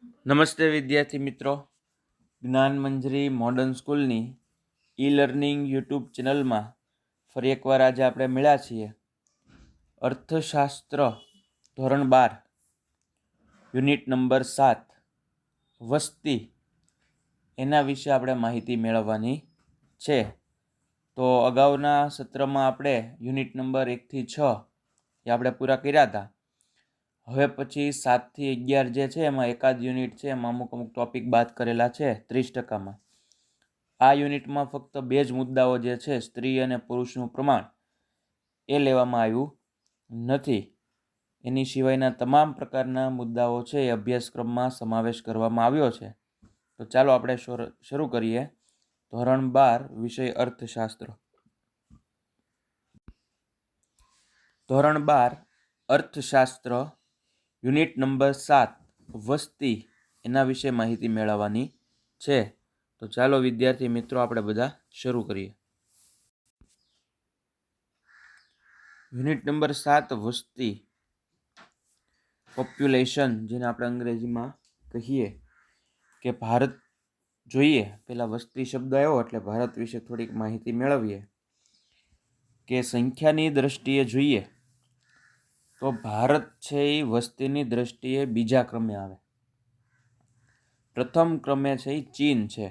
નમસ્તે વિદ્યાર્થી મિત્રો, જ્ઞાન મંજરી મોડર્ન સ્કૂલની લર્નિંગ યુટ્યુબ ચેનલમાં ફરી એકવાર આજે આપણે મળ્યા છીએ. અર્થશાસ્ત્ર ધોરણ 12 યુનિટ નંબર 7 વસ્તી એના વિશે આપણે માહિતી મેળવવાની છે. તો અગાઉના સત્રમાં આપણે યુનિટ નંબર 1 થી 6 એ આપણે પૂરા કર્યા હતા. હવે પછી 7 થી 11 જે છે એમાં એકાદ યુનિટ છે, એમાં અમુક ટોપિક બાદ કરેલા છે 30%. આ યુનિટમાં ફક્ત 2 જ મુદ્દાઓ જે છે, સ્ત્રી અને પુરુષનું પ્રમાણ, એ લેવામાં આવ્યું નથી. એની સિવાયના તમામ પ્રકારના મુદ્દાઓ છે એ અભ્યાસક્રમમાં સમાવેશ કરવામાં આવ્યો છે. તો ચાલો આપણે શરૂ કરીએ. ધોરણ 12 વિષય અર્થશાસ્ત્ર. ધોરણ 12 અર્થશાસ્ત્ર યુનિટ નંબર 7 વસ્તી એના વિશે માહિતી મેળવવાની છે. તો ચાલો વિદ્યાર્થી મિત્રો આપણે બધા શરૂ કરીએ. યુનિટ નંબર 7 વસ્તી, પોપ્યુલેશન, જેને આપણે અંગ્રેજીમાં કહીએ કે ભારત જોઈએ. પેલા વસ્તી શબ્દ આવ્યો એટલે ભારત વિશે થોડીક માહિતી મેળવીએ કે સંખ્યાની દ્રષ્ટિએ જોઈએ તો ભારત છે એ વસ્તીની દ્રષ્ટિએ બીજા ક્રમે આવે. પ્રથમ ક્રમે છે એ ચીન છે.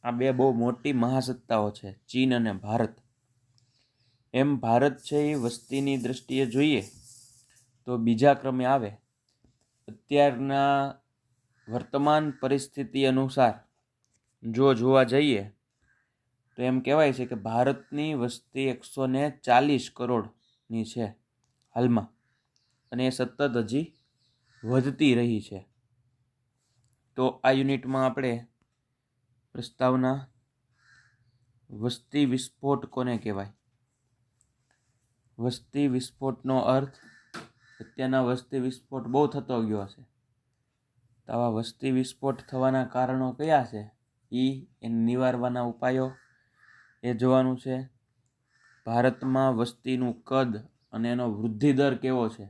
આ બે બહુ મોટી મહાસત્તાઓ છે, ચીન અને ભારત. એમ ભારત છે એ વસ્તીની દ્રષ્ટિએ જોઈએ તો બીજા ક્રમે આવે. અત્યારના વર્તમાન પરિસ્થિતિ અનુસાર જો જોવા જઈએ તો એમ કહેવાય છે કે ભારતની વસ્તી 140 કરોડની છે હાલમાં, અને એ સતત હજી વધતી રહી છે. તો આ યુનિટમાં આપણે પ્રસ્તાવના વસ્તી વિસ્ફોટ કોને કહેવાય. વસ્તી વિસ્ફોટનો અર્થ, અત્યારના વસ્તી વિસ્ફોટ બહુ થતો ગયો છે. તો આવા વસ્તી વિસ્ફોટ થવાના કારણો કયા છે એને નિવારવાના ઉપાયો એ જોવાનું છે. ભારતમાં વસ્તીનું કદ અને એનો વૃદ્ધિ દર કેવો છે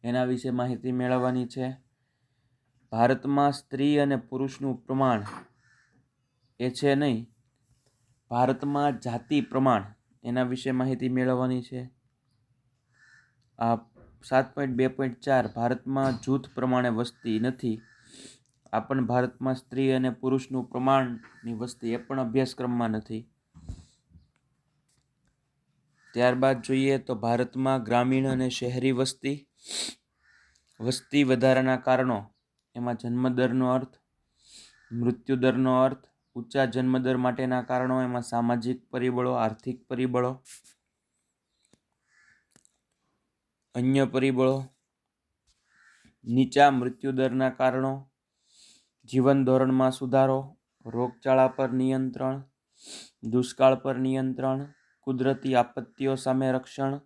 એના વિશે માહિતી મેળવવાની છે. ભારતમાં સ્ત્રી અને પુરુષનું પ્રમાણ એ છે નહીં, ભારતમાં જાતિ પ્રમાણ એના વિશે માહિતી મેળવવાની છે. આ 7.2.4 ભારતમાં જૂથ પ્રમાણે વસ્તી નથી. આ પણ ભારતમાં સ્ત્રી અને પુરુષનું પ્રમાણની વસ્તી એ પણ અભ્યાસક્રમમાં નથી. ત્યારબાદ જોઈએ તો ભારતમાં ગ્રામીણ અને શહેરી વસ્તી. વસ્તી વધારાના કારણો એમાં જન્મદરનો અર્થ, મૃત્યુદરનો અર્થ, ઊંચા જન્મદર માટેના કારણો એમાં સામાજિક પરિબળો, આર્થિક પરિબળો, અન્ય પરિબળો, નીચા મૃત્યુદરના કારણો, જીવન ધોરણમાં સુધારો, રોગચાળા પર નિયંત્રણ, દુષ્કાળ પર નિયંત્રણ, કુદરતી આપત્તિઓ સામે રક્ષણ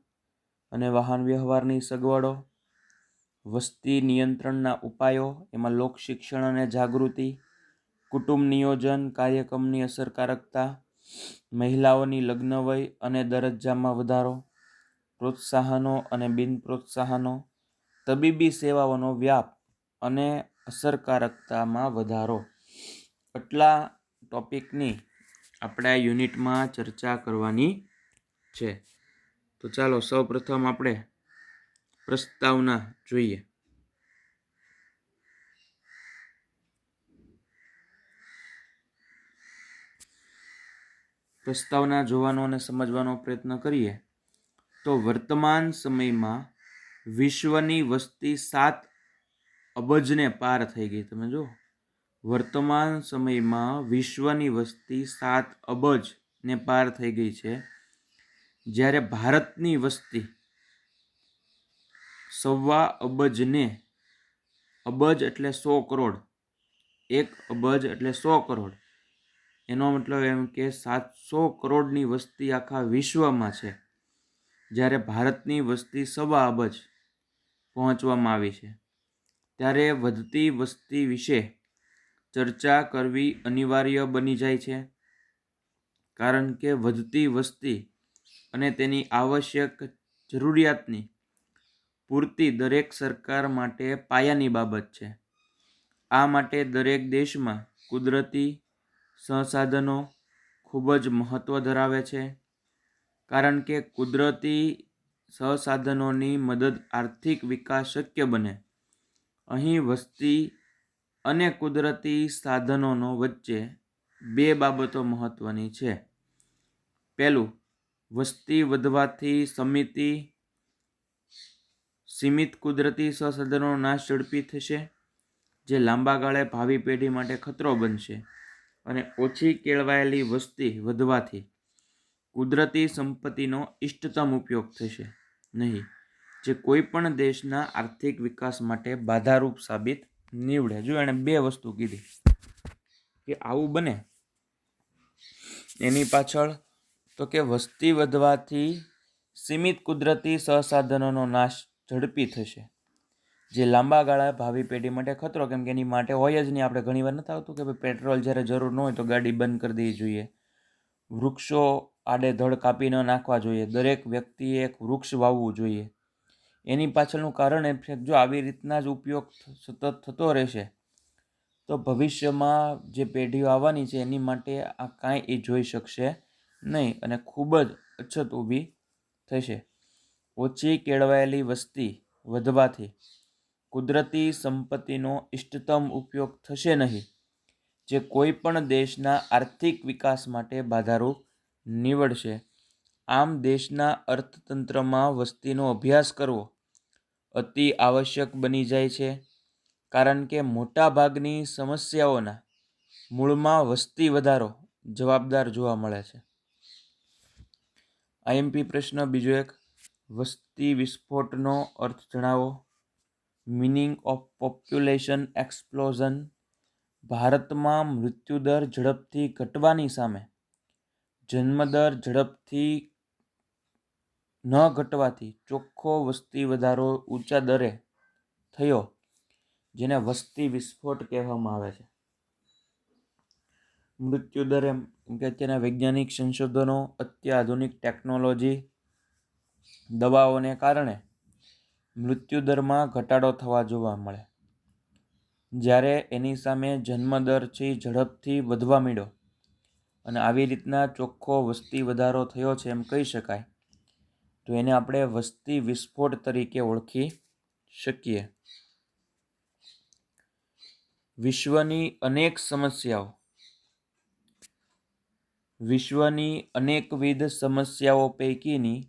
અને વાહન વ્યવહારની સગવડો, વસ્તી નિયંત્રણના ઉપાયો, એમાં લોક શિક્ષણ અને જાગૃતિ, કુટુંબ નિયોજન કાર્યક્રમની અસરકારકતા, મહિલાઓની લગ્ન વય અને દરજ્જામાં વધારો, પ્રોત્સાહનો અને બિન પ્રોત્સાહનો, તબીબી સેવાઓનો વ્યાપ અને અસરકારકતામાં વધારો. આટલા ટોપિકની આપણે આ યુનિટમાં ચર્ચા કરવાની છે. તો ચાલો સૌપ્રથમ આપણે પ્રસ્તાવના જોઈએ. પ્રસ્તાવના જોવાનો અને સમજવાનો પ્રયત્ન કરીએ તો વર્તમાન સમયમાં વિશ્વની વસ્તી 7 અબજને પાર થઈ ગઈ. તમે જો, વર્તમાન સમયમાં વિશ્વની વસ્તી 7 અબજને પાર થઈ ગઈ છે, જ્યારે ભારતની વસ્તી 1.25 અબજને, અબજ એટલે 100 કરોડ, 1 અબજ એટલે 100 કરોડ, એનો મતલબ એમ કે 700 કરોડની વસ્તી આખા વિશ્વમાં છે, જ્યારે ભારતની વસ્તી 1.25 અબજ પહોંચવામાં આવી છે. ત્યારે વધતી વસ્તી વિશે ચર્ચા કરવી અનિવાર્ય બની જાય છે, કારણ કે વધતી વસ્તી અને તેની આવશ્યક જરૂરિયાતની પૂર્તિ દરેક સરકાર માટે પાયાની બાબત છે. આ માટે દરેક દેશમાં કુદરતી સંસાધનો ખૂબ જ મહત્ત્વ ધરાવે છે, કારણ કે કુદરતી સંસાધનોની મદદ આર્થિક વિકાસ શક્ય બને. અહીં વસ્તી અને કુદરતી સાધનોનો વચ્ચે બે બાબતો મહત્ત્વની છે. પહેલું, વસ્તી વધવાથી સીમિત કુદરતી સંસાધનોનો નાશ ઝડપી થશે, જે લાંબા ગાળે ભાવિ પેઢી માટે ખતરો બનશે. અને ઓછી કેળવાયેલી વસ્તી વધવાથી કુદરતી સંપત્તિનો ઇષ્ટતમ ઉપયોગ થશે નહીં, જે કોઈ પણ દેશના આર્થિક વિકાસ માટે બાધારૂપ સાબિત નીવડે. જો એણે બે વસ્તુ કીધી કે આવું બને એની પાછળ, તો કે વસ્તી વધવાથી સીમિત કુદરતી સંસાધનોનો નાશ ઝડપી થશે, જે લાંબા ગાળા ભાવિ પેઢી માટે ખતરો, કેમ કે એની માટે હોય જ નહીં. આપણે ઘણીવાર નથી આવતું કે ભાઈ પેટ્રોલ જ્યારે જરૂર ન હોય તો ગાડી બંધ કરી દેવી જોઈએ, વૃક્ષો આડેધડ કાપી ન નાખવા જોઈએ, દરેક વ્યક્તિએ એક વૃક્ષ વાવવું જોઈએ. એની પાછળનું કારણ એ છે કે જો આવી રીતના જ ઉપયોગ સતત થતો રહેશે તો ભવિષ્યમાં જે પેઢીઓ આવવાની છે એની માટે આ કાંઈ એ જોઈ શકશે નહીં અને ખૂબ જ અછત ઊભી થશે. ઓછી કેળવાયેલી વસ્તી વધવાથી કુદરતી સંપત્તિનો ઇષ્ટતમ ઉપયોગ થશે નહીં, જે કોઈ પણ દેશના આર્થિક વિકાસ માટે બાધારૂપ નીવડશે. આમ દેશના અર્થતંત્રમાં વસ્તીનો અભ્યાસ કરવો અતિ આવશ્યક બની જાય છે, કારણ કે મોટાભાગની સમસ્યાઓના મૂળમાં વસ્તી વધારો જવાબદાર જોવા મળે છે. આઈએમપી પ્રશ્ન બીજો એક, વસ્તી વિસ્ફોટનો અર્થ જણાવો. Meaning of population explosion. ભારતમાં મૃત્યુદર ઝડપથી ઘટવાની સામે જન્મદર ઝડપથી ન ઘટવાથી ચોખ્ખો વસ્તી વધારો ઊંચા દરે થયો, જેને વસ્તી વિસ્ફોટ કહેવામાં આવે છે. મૃત્યુદર એમ કે અત્યારના વૈજ્ઞાનિક સંશોધનો, અત્યાધુનિક ટેકનોલોજી, દવાઓને કારણે મૃત્યુદરમાં ઘટાડો થવા જોવા મળે, જ્યારે એની સામે જન્મદર છે ઝડપથી વધવા માંડ્યો અને આવી રીતના ચોખ્ખો વસ્તી વધારો થયો છે એમ કહી શકાય, તો એને આપણે વસ્તી વિસ્ફોટ તરીકે ઓળખી શકીએ. વિશ્વની અનેકવિધ સમસ્યાઓ પૈકીની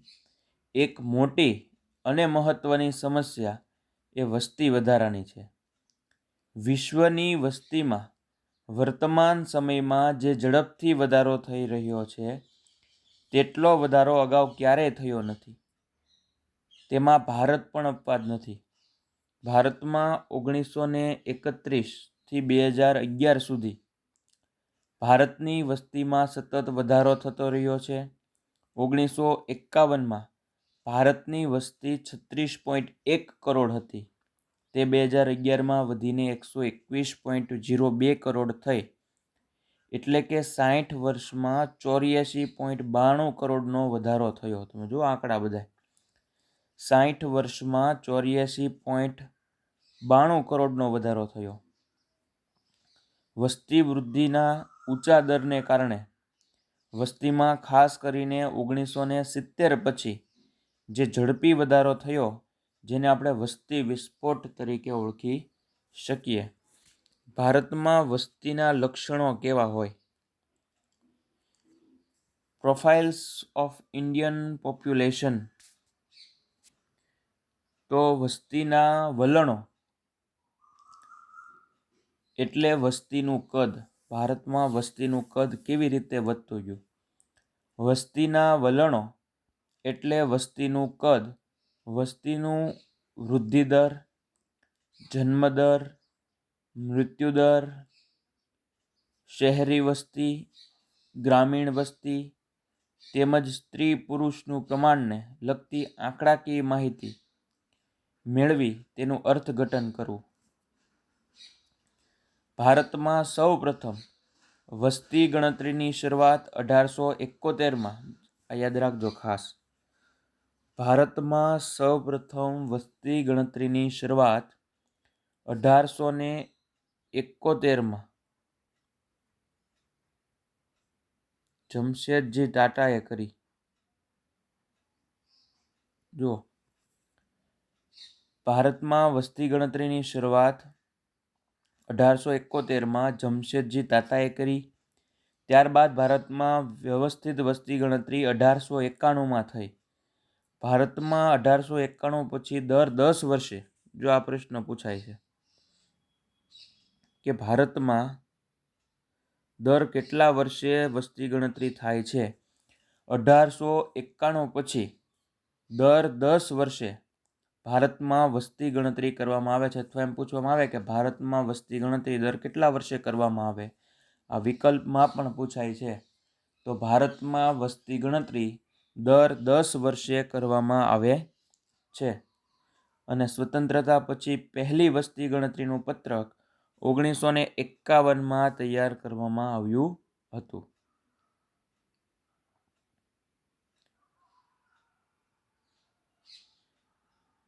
એક મોટી અને મહત્વની સમસ્યા એ વસ્તી વધારાની છે. વિશ્વની વસ્તીમાં વર્તમાન સમયમાં જે ઝડપથી વધારો થઈ રહ્યો છે તેટલો વધારો અગાઉ ક્યારેય થયો નથી. તેમાં ભારત પણ અપવાદ નથી. ભારતમાં 1931થી 2011 સુધી ભારતની વસ્તીમાં સતત વધારો થતો રહ્યો છે. 1951માં ભારતની વસ્તી 36.1 કરોડ હતી, તે 2011માં વધીને 121.02 કરોડ થઈ, એટલે કે 60 વર્ષમાં 84.92 કરોડનો વધારો થયો. તમે જુઓ આંકડા બધા, 60 વર્ષમાં 84.92 કરોડનો વધારો થયો. વસ્તી વૃદ્ધિના ઊંચા દરને કારણે વસ્તીમાં ખાસ કરીને 1970 પછી જે ઝડપી વધારો થયો, જેને આપણે વસ્તી વિસ્ફોટ તરીકે ઓળખી શકીએ. ભારતમાં વસ્તીના લક્ષણો કેવા હોય? Profiles of Indian population. તો વસ્તીના વલણો એટલે વસ્તીનું કદ. ભારતમાં વસ્તીનું કદ કેવી રીતે વધતું ગયું? વસ્તીના વલણો એટલે વસ્તીનું કદ, વસ્તીનું વૃદ્ધિદર, જન્મદર, મૃત્યુદર, શહેરી વસ્તી, ગ્રામીણ વસ્તી તેમજ સ્ત્રી પુરુષનું પ્રમાણને લગતી આંકડાકીય માહિતી મેળવી તેનું અર્થઘટન કરવું. ભારતમાં સૌ પ્રથમ વસ્તી ગણતરીની શરૂઆત 1871માં, આ યાદ રાખજો ખાસ. ભારતમાં સૌપ્રથમ વસ્તી ગણતરીની શરૂઆત 1871 1971 જમશેદજી ટાટાએ કરી? જો ભારતમાં વસ્તી ગણતરીની શરૂઆત 1871 જમશેદજી તાતાએ કરી. ત્યારબાદ ભારતમાં વ્યવસ્થિત વસ્તી ગણતરી 1891 થઈ. ભારતમાં 1891 પછી દર 10 વર્ષે, જો આ પ્રશ્ન પૂછાય છે કે ભારતમાં દર કેટલા વર્ષે વસ્તી ગણતરી થાય છે, 1891 પછી દર 10 વર્ષે ભારતમાં વસ્તી ગણતરી કરવામાં આવે છે, અથવા એમ પૂછવામાં આવે કે ભારતમાં વસ્તી ગણતરી દર કેટલા વર્ષે કરવામાં આવે, આ વિકલ્પમાં પણ પૂછાય છે. તો ભારતમાં વસ્તી ગણતરી દર 10 વર્ષે કરવામાં આવે છે. અને સ્વતંત્રતા પછી પહેલી વસ્તી ગણતરીનું પત્રક 1951 તૈયાર કરવામાં આવ્યું હતું.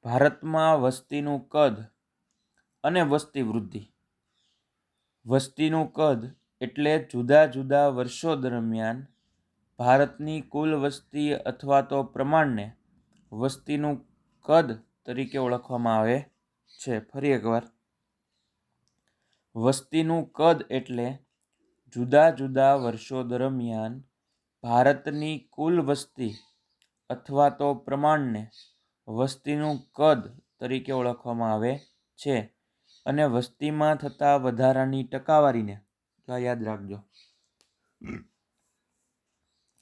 ભારતમાં વસ્તીનું કદ અને વસ્તી વૃદ્ધિ. વસ્તીનું કદ એટલે જુદા જુદા વર્ષો દરમિયાન ભારતની કુલ વસ્તી અથવા તો પ્રમાણને વસ્તીનું કદ તરીકે ઓળખવામાં આવે છે. ફરી એકવાર, વસ્તીનું કદ એટલે જુદા જુદા વર્ષો દરમિયાન ભારતની કુલ વસ્તી અથવા તો પ્રમાણને વસ્તીનું કદ તરીકે ઓળખવામાં આવે છે. અને વસ્તીમાં થતા વધારાની ટકાવારીને યાદ રાખજો,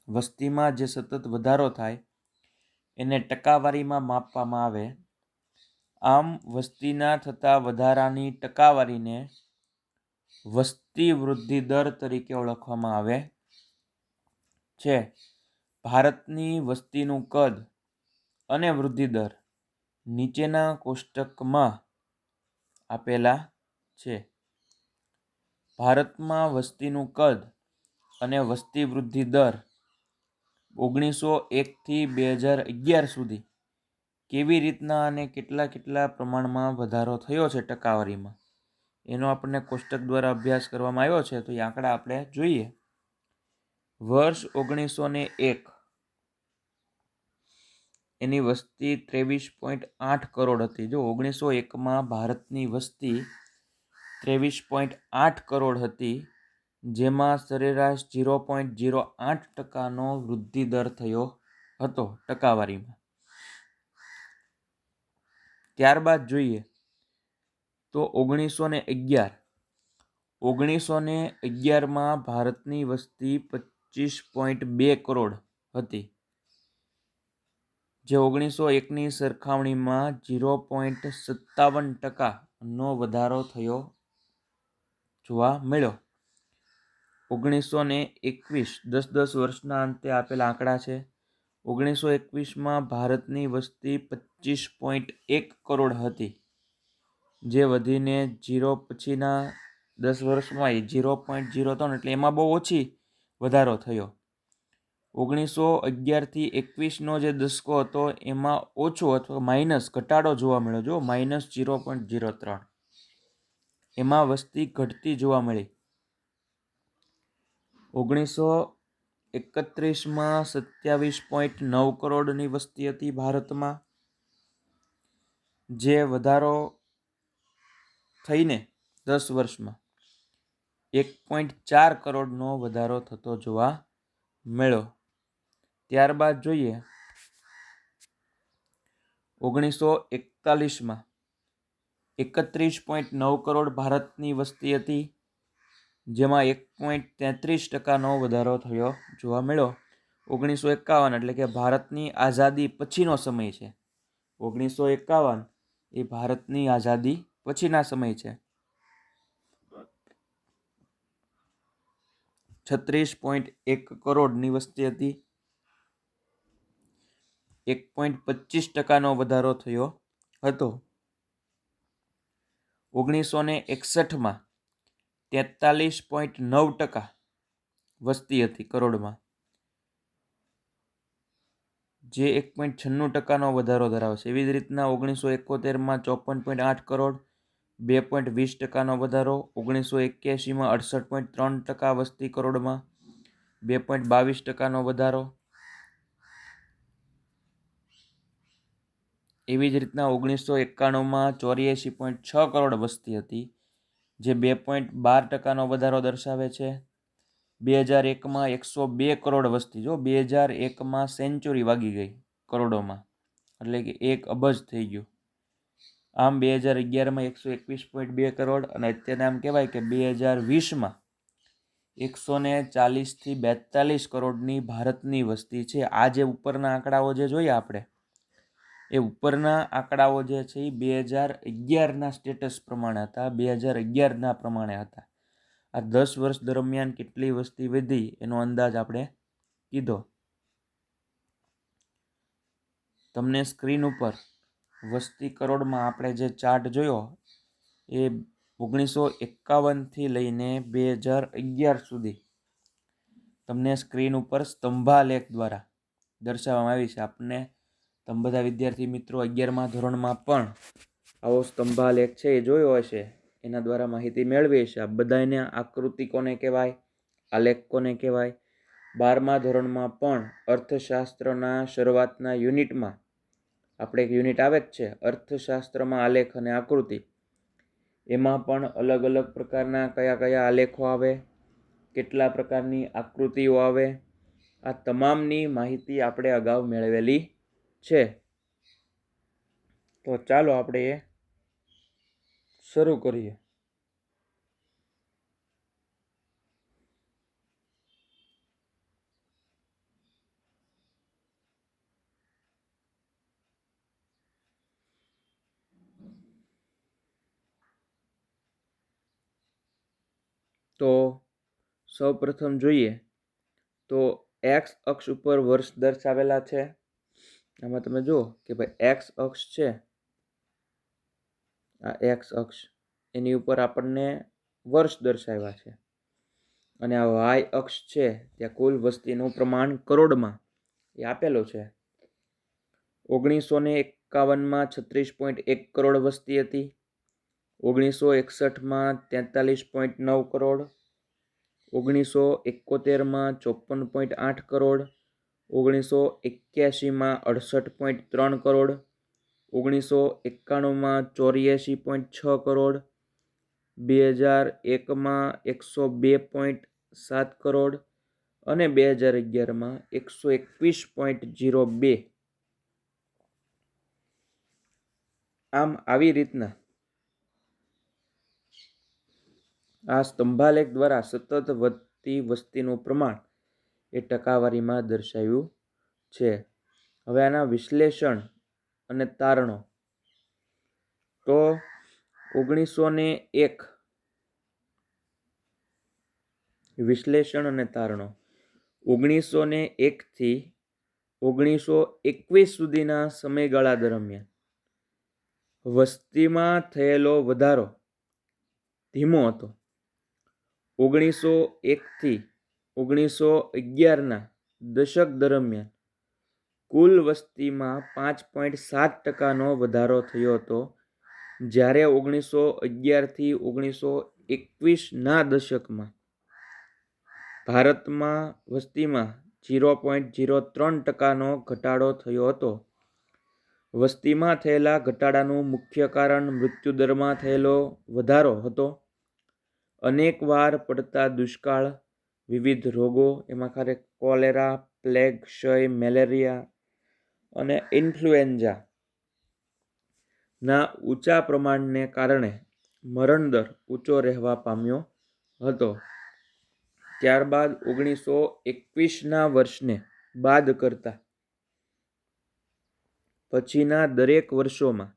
વસ્તીમાં જે સતત વધારો થાય એને ટકાવારીમાં માપવામાં આવે. આમ વસ્તીના થતા વધારાની ટકાવારીને વસ્તી વૃદ્ધિ દર તરીકે ઓળખવામાં આવે છે. ભારતની વસ્તીનું કદ અને વૃદ્ધિ દર નીચેના કોષ્ટકમાં આપેલા છે. ભારતમાં વસ્તીનું કદ અને વસ્તી વૃદ્ધિ દર 1901 થી 2011 સુધી કેવી રીતના અને કેટલા પ્રમાણમાં વધારો થયો છે ટકાવારીમાં, એનો આપણને કોષ્ટક દ્વારા અભ્યાસ કરવામાં આવ્યો છે. તો એ આંકડા આપણે જોઈએ. વર્ષ 1901 એની વસ્તી 23.8 કરોડ હતી. જો 1901 ભારતની વસ્તી 23.8 કરોડ હતી, જેમાં સરેરાશ 0.08% વૃદ્ધિ દર થયો હતો ટકાવારીમાં. ત્યારબાદ જોઈએ તો 1911 ભારતની વસ્તી 25.2 કરોડ હતી, જે 1901ની સરખામણીમાં 0.57% વધારો થયો જોવા મળ્યો. 1921 10 વર્ષના અંતે આપેલા આંકડા છે. 1921 ભારતની વસ્તી 25.1 કરોડ હતી, જે વધીને 0 પછીના 10 વર્ષમાં 0.03, એટલે એમાં બહુ ઓછી વધારો થયો. 1911 થી 21નો જે દશકો હતો એમાં ઓછો અથવા માઇનસ ઘટાડો જોવા મળ્યો. જો -0.03 એમાં વસ્તી ઘટતી જોવા મળી. 1931 27.9 કરોડની વસ્તી હતી ભારતમાં, જે વધારો થઈને 10 વર્ષમાં 1.4 કરોડનો વધારો થતો જોવા મળ્યો. ત્યારબાદ જોઈએ 1941 31.9 કરોડ ભારતની વસ્તી હતી, જેમાં 1.33%નો વધારો થયો જોવા મળ્યો. 1951 એટલે કે ભારતની આઝાદી પછીનો સમય છે. 1951 એ ભારતની આઝાદી પછીના સમય છે. 36.1 કરોડની વસ્તી હતી, 1.25%નો વધારો થયો હતો. 1961 43.9% વસ્તી હતી કરોડમાં, જે 1.96%નો વધારો ધરાવે છે. એવી જ રીતના 1971 54.8 કરોડ, 2.20% વધારો. 1981માં 68.3% વસ્તી કરોડમાં 2.22% વધારો. એવી જ રીતના 1991માં 84.6 કરોડ વસ્તી હતી, જે 2.12% વધારો દર્શાવે છે. 2001માં 102 કરોડ વસ્તી, જો 2001માં સેન્ચુરી વાગી ગઈ કરોડોમાં, એટલે કે 1 અબજ થઈ ગયું. આમ 2011માં 121.2 કરોડ અને અત્યારે આમ કહેવાય કે 2020માં 140થી 42 કરોડની ભારતની વસ્તી છે. આ જે ઉપરના આંકડાઓ જે જોયા આપણે, એ ઉપરના આંકડાઓ જે છે એ 2011ના સ્ટેટસ પ્રમાણે હતા, 2011ના પ્રમાણે હતા. આ 10 વર્ષ દરમિયાન કેટલી વસ્તી વધી એનો અંદાજ આપણે કીધો. તમને સ્ક્રીન ઉપર વસ્તી કરોડમાં આપણે જે ચાર્ટ જોયો એ 1951થી લઈને 2011 સુધી તમને સ્ક્રીન ઉપર સ્તંભાલેખ દ્વારા દર્શાવવામાં આવી છે. આપણને તમે બધા વિદ્યાર્થી મિત્રો 11મા ધોરણમાં પણ આવો સ્તંભાલેખ છે એ જોયો હશે, એના દ્વારા માહિતી મેળવી છે. આ બધાને આકૃતિ કોને કહેવાય, આલેખ કોને કહેવાય. 12મા ધોરણમાં પણ અર્થશાસ્ત્રના શરૂઆતના યુનિટમાં આપણે એક યુનિટ આવે જ છે, અર્થશાસ્ત્રમાં આલેખ અને આકૃતિ. એમાં પણ અલગ અલગ પ્રકારના કયા કયા આલેખો આવે, કેટલા પ્રકારની આકૃતિઓ આવે, આ તમામની માહિતી આપણે અગાઉ મેળવેલી છે. તો ચાલો આપણે એ શરૂ કરીએ. તો સૌપ્રથમ જોઈએ તો એક્સ અક્ષ ઉપર વર્ષ દર્શાવેલા છે. આમાં તમે જુઓ કે ભાઈ એક્સ અક્ષ છે, આ એક્સ અક્ષ, એની ઉપર આપણને વર્ષ દર્શાવ્યા છે. અને આ વાય અક્ષ છે ત્યાં કુલ વસ્તીનું પ્રમાણ કરોડમાં એ આપેલું છે. 1951માં 36.1 કરોડ વસ્તી હતી. 1961માં 43.9 કરોડ, 1971માં 54.8 કરોડ, 1981માં 68.3 કરોડ, 1991માં 84.6 કરોડ, 2001માં 102.7 કરોડ અને 2011માં 121.02. આમ આવી રીતના આ સ્તંભાલેખ દ્વારા સતત વધતી વસ્તીનું પ્રમાણ એ ટકાવારીમાં દર્શાવ્યું છે. હવે આના વિશ્લેષણ અને તારણો. તો 1901 વિશ્લેષણ અને તારણો. 1901 થી 1921 સુધીના સમયગાળા દરમિયાન વસ્તીમાં થયેલો વધારો ધીમો હતો. 1901 થી 1911ના દશક દરમિયાન કુલ વસ્તીમાં 5.7%નો વધારો થયો હતો, જ્યારે 1911 થી 1921ના દશકમાં ભારતમાં વસ્તીમાં 0.03%નો ઘટાડો થયો હતો. વસ્તીમાં થયેલા ઘટાડાનું મુખ્ય કારણ મૃત્યુદરમાં થયેલો વધારો હતો. અનેક વાર પડતા દુષ્કાળ, વિવિધ રોગો, એમાં ખાસ કોલેરા, પ્લેગ, ક્ષય, મેલેરિયા અને ઇન્ફ્લુએન્ઝા ના ઊંચા પ્રમાણને કારણે મરણદર ઊંચો રહેવા પામ્યો હતો. ત્યારબાદ 1921ના વર્ષને બાદ કરતા પછીના દરેક વર્ષોમાં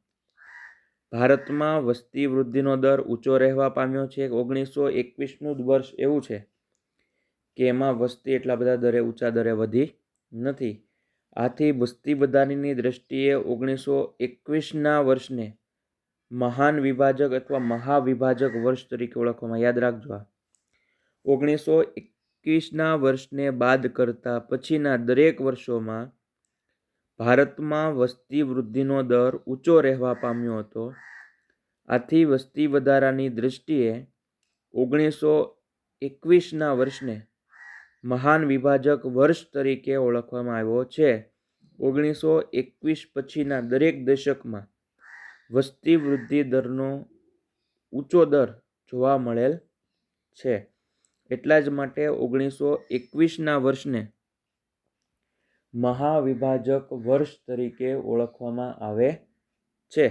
ભારતમાં વસ્તી વૃદ્ધિનો દર ઊંચો રહેવા પામ્યો છે. 1921નું જ વર્ષ એવું છે કે એમાં વસ્તી એટલા બધા દરે ઊંચા દરે વધી નથી. આથી વસ્તી વધારીની દ્રષ્ટિએ 1921ના વર્ષને મહાન વિભાજક અથવા મહાવિભાજક વર્ષ તરીકે ઓળખવામાં. યાદ રાખજો. 1921ના વર્ષને બાદ કરતા પછીના દરેક વર્ષોમાં ભારતમાં વસ્તી વૃદ્ધિનો દર ઊંચો રહેવા પામ્યો હતો. આથી વસ્તી વધારાની દૃષ્ટિએ 1921ના વર્ષને મહાન વિભાજક વર્ષ તરીકે ઓળખવામાં આવ્યો છે. 1921 પછીના દરેક દશકમાં વસ્તી વૃદ્ધિ દરનો ઊંચો દર જોવા મળેલ છે. એટલા જ માટે 1921ના વર્ષને મહાવિભાજક વર્ષ તરીકે ઓળખવામાં આવે છે.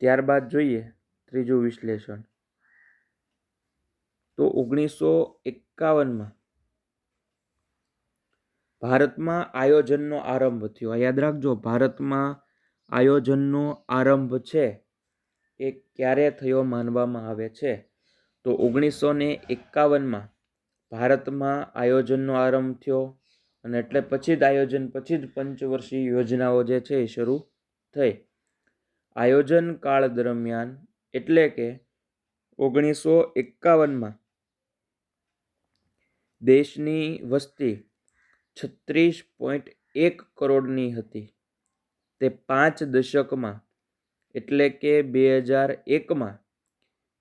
ત્યારબાદ જોઈએ ત્રીજું વિશ્લેષણ. તો 1951માં ભારતમાં આયોજનનો આરંભ થયો. યાદ રાખજો, ભારતમાં આયોજનનો આરંભ છે એ ક્યારે થયો માનવામાં આવે છે? તો 1951માં ભારતમાં આયોજનનો આરંભ થયો, અને એટલે પછી જ આયોજન પછી જ પંચવર્ષીય યોજનાઓ જે છે એ શરૂ થઈ. આયોજન કાળ દરમિયાન એટલે કે 1951માં દેશની વસ્તી 36.1 કરોડની હતી. તે 5 દશકમાં એટલે કે 2001માં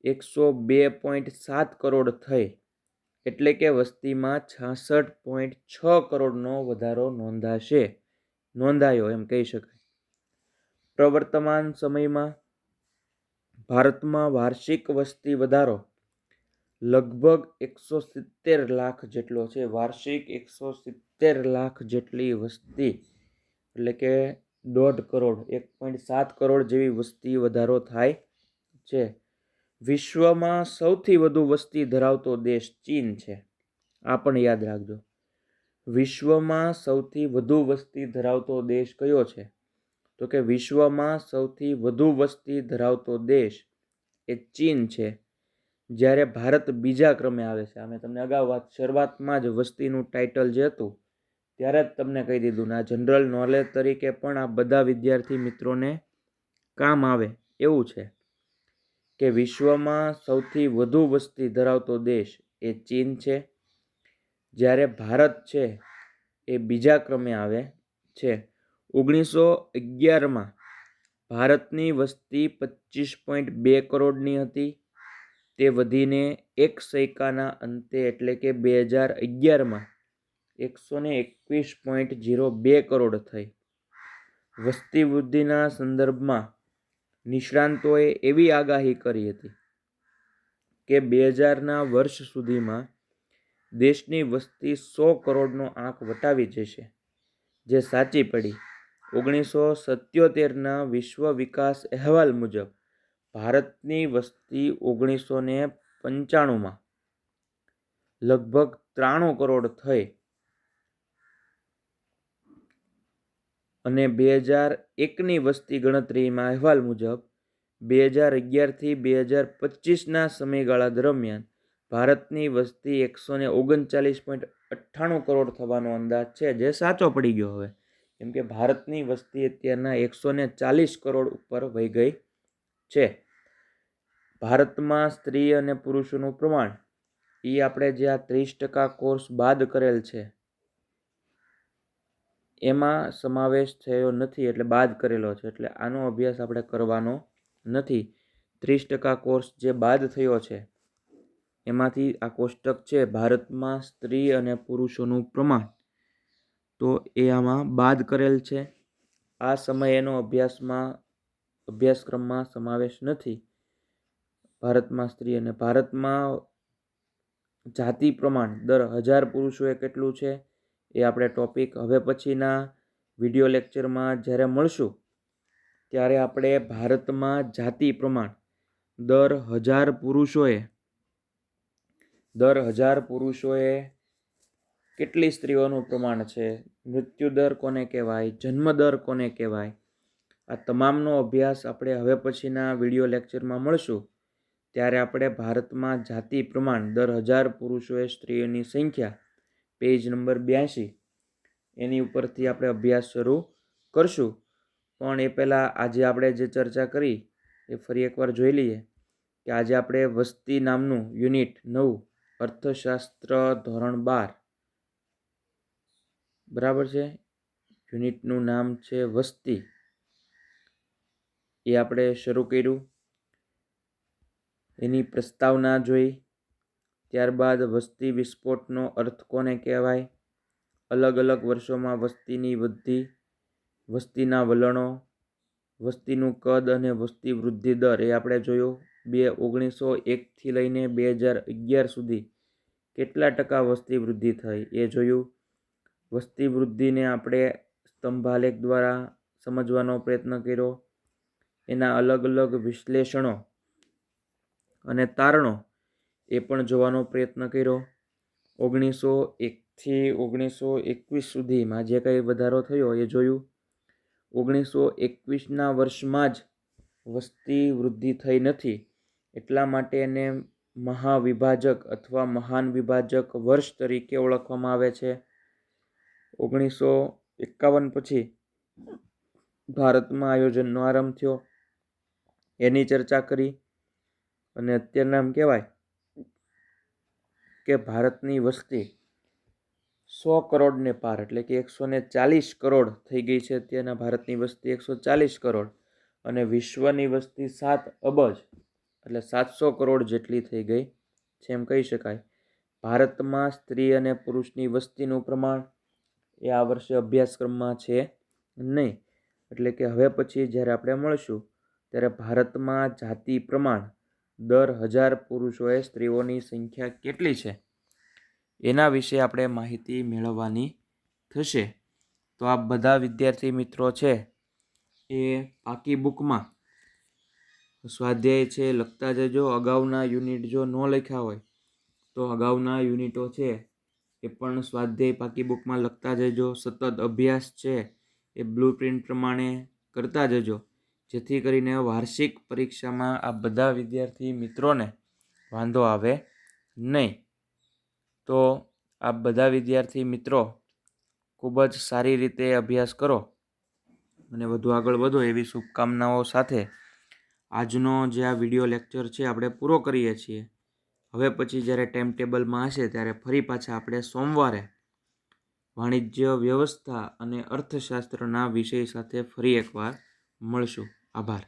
102.7 કરોડ થઈ. એટલે કે વસ્તીમાં 66.6 કરોડનો વધારો નોંધાયો એમ કહી શકાય. પ્રવર્તમાન સમયમાં ભારતમાં વાર્ષિક વસ્તી વધારો લગભગ 170 લાખ જેટલો છે. વાર્ષિક 170 લાખ જેટલી વસ્તી એટલે કે 1.5 કરોડ 1.7 કરોડ જેવી વસ્તી વધારો થાય છે. વિશ્વમાં સૌથી વધુ વસ્તી ધરાવતો દેશ ચીન છે. આ પણ યાદ રાખજો. વિશ્વમાં સૌથી વધુ વસ્તી ધરાવતો દેશ કયો છે? તો કે વિશ્વમાં સૌથી વધુ વસ્તી ધરાવતો દેશ એ ચીન છે. જ્યારે ભારત બીજા ક્રમે આવે છે. અમે તમને અગાઉ શરૂઆતમાં જ વસ્તીનું ટાઇટલ જે હતું ત્યારે જ તમને કહી દીધું ને, આ જનરલ નોલેજ તરીકે પણ આ બધા વિદ્યાર્થી મિત્રોને કામ આવે એવું છે કે વિશ્વમાં સૌથી વધુ વસ્તી ધરાવતો દેશ એ ચીન છે. જ્યારે ભારત છે એ બીજા ક્રમે આવે છે. 1911માં ભારતની વસ્તી 25.2 કરોડની હતી. તે વધીને એક સૈકાના અંતે એટલે કે 2011માં 121.02 કરોડ થઈ. વસ્તી વૃદ્ધિના સંદર્ભમાં નિષ્ણાંતોએ એવી આગાહી કરી હતી કે 2000ના વર્ષ સુધીમાં દેશની વસ્તી 100 કરોડનો આંક વટાવી જશે, જે સાચી પડી. 1977ના વિશ્વ વિકાસ અહેવાલ મુજબ ભારતની વસ્તી 1995માં લગભગ 93 કરોડ થઈ અને 2001ની વસ્તી ગણતરીમાં અહેવાલ મુજબ 2011થી 2025ના સમયગાળા દરમિયાન ભારતની વસ્તી 139.98 કરોડ થવાનો અંદાજ છે, જે સાચો પડી ગયો હવે, કેમ કે ભારતની વસ્તી અત્યારના 140 કરોડ ઉપર વહી ગઈ છે. ભારતમાં સ્ત્રી અને પુરુષોનું પ્રમાણ એ આપણે જે આ 30% કોર્સ બાદ કરેલ છે એમાં સમાવેશ થયો નથી, એટલે બાદ કરેલો છે, એટલે આનો અભ્યાસ આપણે કરવાનો નથી. 30% કોર્સ જે બાદ થયો છે એમાંથી આ કોષ્ટક છે ભારતમાં સ્ત્રી અને પુરુષોનું પ્રમાણ, તો એ આમાં બાદ કરેલ છે. આ સમયેનો અભ્યાસક્રમમાં સમાવેશ નથી. ભારતમાં સ્ત્રી અને ભારતમાં જાતિ પ્રમાણ દર 1000 પુરુષોએ કેટલું છે એ આપણે ટોપિક હવે પછીના વિડીયો લેક્ચરમાં જ્યારે મળશું ત્યારે આપણે ભારતમાં જાતિ પ્રમાણ દર 1000 પુરુષોએ કેટલી સ્ત્રીઓનું પ્રમાણ છે, મૃત્યુદર કોને કહેવાય, જન્મદર કોને કહેવાય, આ તમામનો અભ્યાસ આપણે હવે પછીના વિડીયો લેક્ચરમાં મળશું ત્યારે આપણે ભારતમાં જાતિ પ્રમાણ દર 1000 પુરુષોએ સ્ત્રીઓની સંખ્યા પેજ નંબર 82 એની ઉપરથી આપણે અભ્યાસ શરૂ કરશું. પણ એ પહેલાં આજે આપણે જે ચર્ચા કરી એ ફરી એકવાર જોઈ લઈએ કે આજે આપણે વસ્તી નામનું યુનિટ 9 અર્થશાસ્ત્ર ધોરણ 12 બરાબર છે. યુનિટનું નામ છે વસ્તી. એ આપણે શરૂ કર્યું, એની પ્રસ્તાવના જોઈ, ત્યારબાદ વસ્તી વિસ્ફોટનો અર્થ કોને કહેવાય, અલગ અલગ વર્ષોમાં વસ્તીની વૃદ્ધિ, વસ્તીના વલણો, વસ્તીનું કદ અને વસ્તી વૃદ્ધિ દર એ આપણે જોયું. 1901થી લઈને 2011 સુધી કેટલા ટકા વસ્તી વૃદ્ધિ થઈ એ જોયું. વસ્તી વૃદ્ધિને આપણે સ્તંભાલેખ દ્વારા સમજવાનો પ્રયત્ન કર્યો, એના અલગ અલગ વિશ્લેષણો અને તારણો એ પણ જોવાનો પ્રયત્ન કર્યો. 1901થી 1921 સુધીમાં જે કંઈ વધારો થયો એ જોયું. 1921ના વર્ષમાં જ વસ્તી વૃદ્ધિ થઈ નથી, એટલા માટે એને મહાવિભાજક અથવા મહાન વિભાજક વર્ષ તરીકે ઓળખવામાં આવે છે. 1951 પછી ભારતમાં આયોજનનો આરંભ થયો, એની ચર્ચા કરી. અને અત્યારના એમ કહેવાય કે ભારતની વસ્તી 100 કરોડને પાર, એટલે કે 140 કરોડ થઈ ગઈ છે. અત્યારના ભારતની વસ્તી 140 કરોડ અને વિશ્વની વસ્તી 7 અબજ એટલે 700 કરોડ જેટલી થઈ ગઈ છે એમ કહી શકાય. ભારતમાં સ્ત્રી અને પુરુષની વસ્તીનું પ્રમાણ એ આ વર્ષે અભ્યાસક્રમમાં છે નહીં, એટલે કે હવે પછી જ્યારે આપણે મળશું ત્યારે ભારતમાં જાતિ પ્રમાણ દર 1000 પુરુષોએ સ્ત્રીઓની સંખ્યા કેટલી છે એના વિશે આપણે માહિતી મેળવવાની થશે. તો આ બધા વિદ્યાર્થી મિત્રો છે એ પાકી બુકમાં સ્વાધ્યાય છે લખતા જજો. અગાઉના યુનિટ જો ન લખ્યા હોય તો અગાઉના યુનિટો છે એ પણ સ્વાધ્યાય પાકી બુકમાં લખતા જજો. સતત અભ્યાસ છે એ બ્લુપ્રિન્ટ પ્રમાણે કરતા જજો, જેથી કરીને વાર્ષિક પરીક્ષામાં આ બધા વિદ્યાર્થી મિત્રોને વાંધો આવે નહીં. તો આ બધા વિદ્યાર્થી મિત્રો ખૂબ જ સારી રીતે અભ્યાસ કરો અને વધુ આગળ વધો એવી શુભકામનાઓ સાથે આજનો જે આ વિડીયો લેક્ચર છે આપણે પૂરો કરીએ છીએ. હવે પછી જ્યારે ટાઈમ ટેબલમાં હશે ત્યારે ફરી પાછા આપણે સોમવારે વાણિજ્ય વ્યવસ્થા અને અર્થશાસ્ત્રના વિષય સાથે ફરી એકવાર મળશું. આભાર.